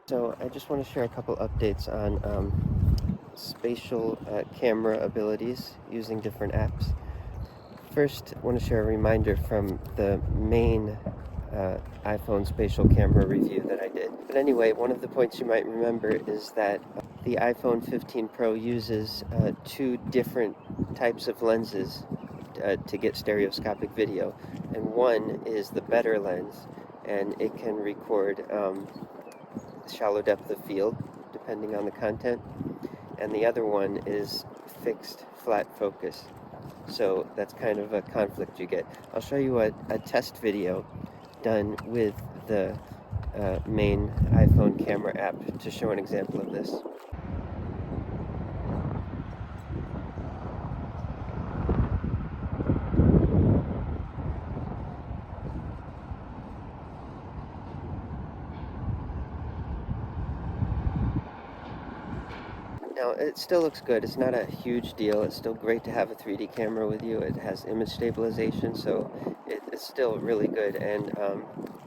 So I just want to share a couple updates on spatial camera abilities using different apps. First, I want to share a reminder from the main iPhone spatial camera review that I did. But anyway, one of the points you might remember is that the iPhone 15 Pro uses two different types of lenses to get stereoscopic video. And one is the better lens, and it can record shallow depth of field depending on the content, and the other one is fixed flat focus. So that's kind of a conflict you get. I'll show you a test video done with the main iPhone camera app to show an example of this. Now, it still looks good. It's not a huge deal. It's still great to have a 3D camera with you. It has image stabilization, so it's still really good. And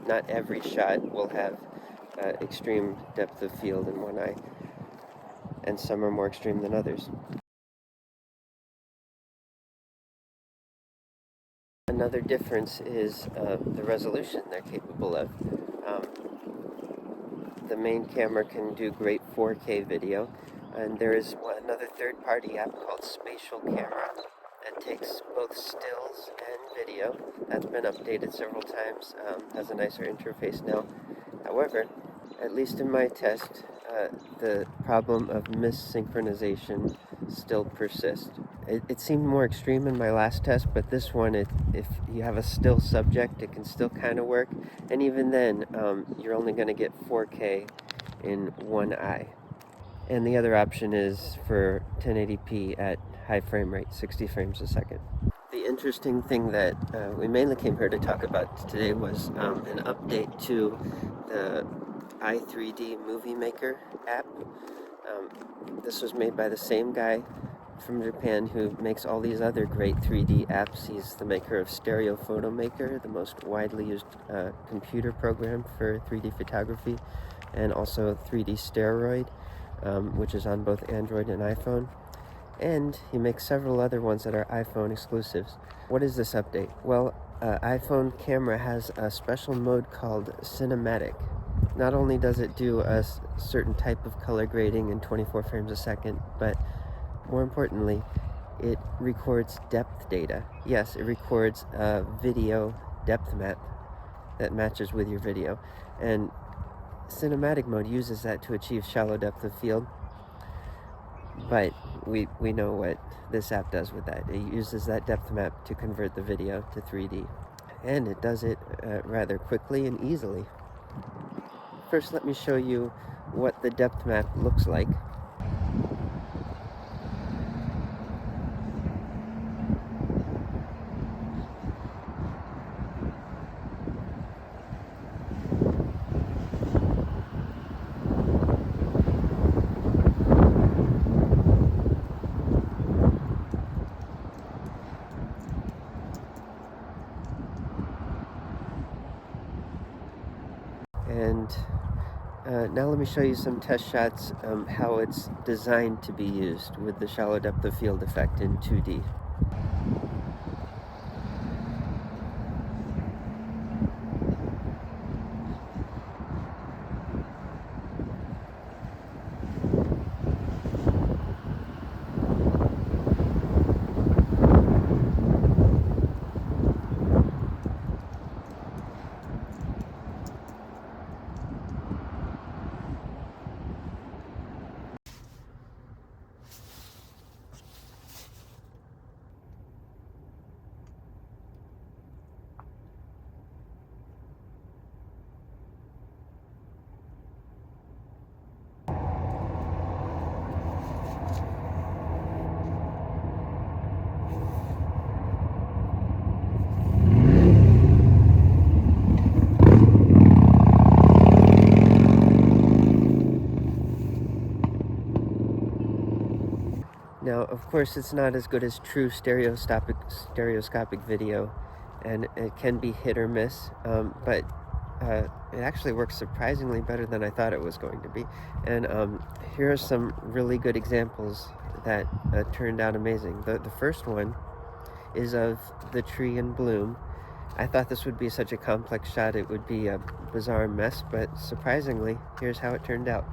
not every shot will have extreme depth of field in one eye, and some are more extreme than others. Another difference is the resolution they're capable of. Um, the main camera can do great 4K video, and there is another third-party app called Spatial Camera that takes both stills and video. That's been updated several times, has a nicer interface now. However, at least in my test, the problem of missynchronization still persists. It seemed more extreme in my last test, but this one, if you have a still subject, it can still kind of work. And even then, you're only going to get 4K in one eye. And the other option is for 1080p at high frame rate, 60 frames a second. The interesting thing that we mainly came here to talk about today was an update to the i3D Movie Maker app. This was made by the same guy from Japan who makes all these other great 3D apps. He's the maker of Stereo Photo Maker, the most widely used computer program for 3D photography, and also 3D Steroid, which is on both Android and iPhone. And he makes several other ones that are iPhone exclusives. What is this update? Well, iPhone camera has a special mode called Cinematic. Not only does it do a certain type of color grading in 24 frames a second, but more importantly, it records depth data. Yes, it records a video depth map that matches with your video. And cinematic mode uses that to achieve shallow depth of field. But we know what this app does with that. It uses that depth map to convert the video to 3D. And it does it rather quickly and easily. First, let me show you what the depth map looks like. And now let me show you some test shots, how it's designed to be used with the shallow depth of field effect in 2D. Now, of course, it's not as good as true stereoscopic video, and it can be hit or miss, but it actually works surprisingly better than I thought it was going to be. And here are some really good examples that turned out amazing. The first one is of the tree in bloom. I thought this would be such a complex shot, it would be a bizarre mess, but surprisingly, here's how it turned out.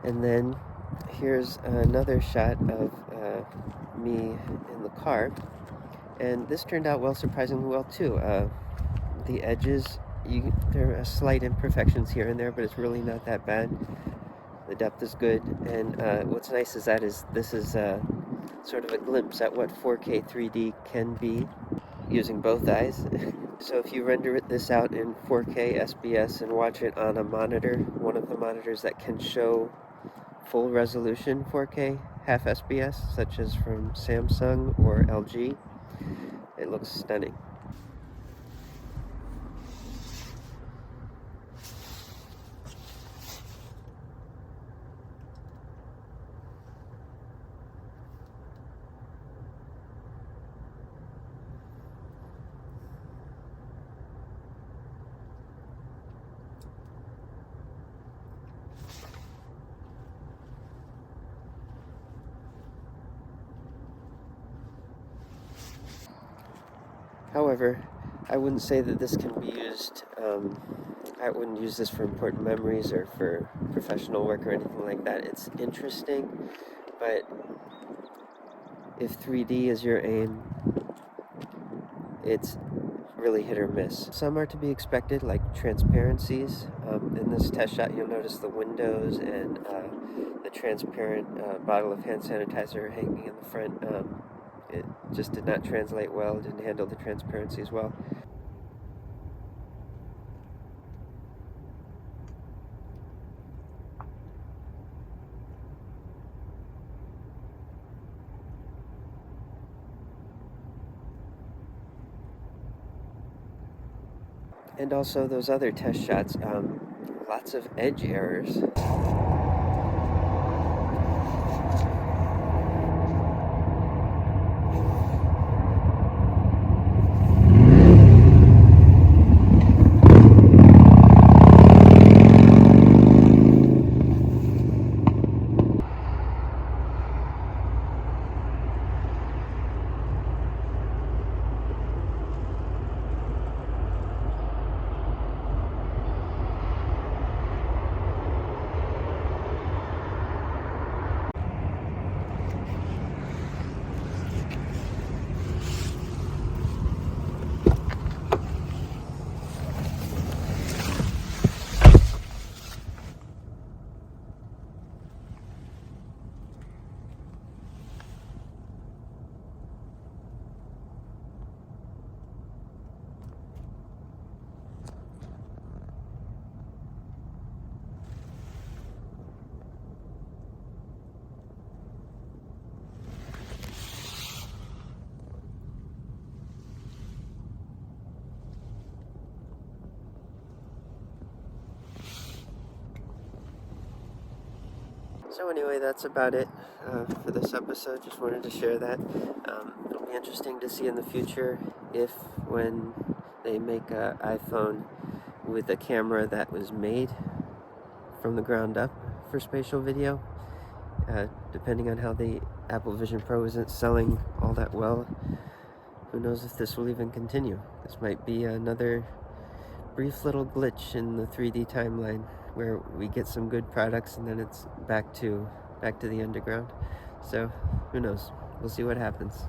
And then here's another shot of me in the car, and this turned out surprisingly well too. The edges, there are slight imperfections here and there, but it's really not that bad. The depth is good, and what's nice is this is sort of a glimpse at what 4K 3D can be using both eyes. So if you render this out in 4K SBS and watch it on a monitor, one of the monitors that can show full resolution 4K half SBS, such as from Samsung or LG, it looks stunning. However, I wouldn't say that this can be used, I wouldn't use this for important memories or for professional work or anything like that. It's interesting, but if 3D is your aim, it's really hit or miss. Some are to be expected, like transparencies. In this test shot, you'll notice the windows and the transparent bottle of hand sanitizer hanging in the front. It just did not translate well, didn't handle the transparency as well. And also those other test shots, lots of edge errors. So anyway, that's about it for this episode. Just wanted to share that. It'll be interesting to see in the future when they make an iPhone with a camera that was made from the ground up for spatial video. Depending on how the Apple Vision Pro isn't selling all that well, who knows if this will even continue. This might be another brief little glitch in the 3D timeline where we get some good products and then it's back to the underground. So who knows? We'll see what happens.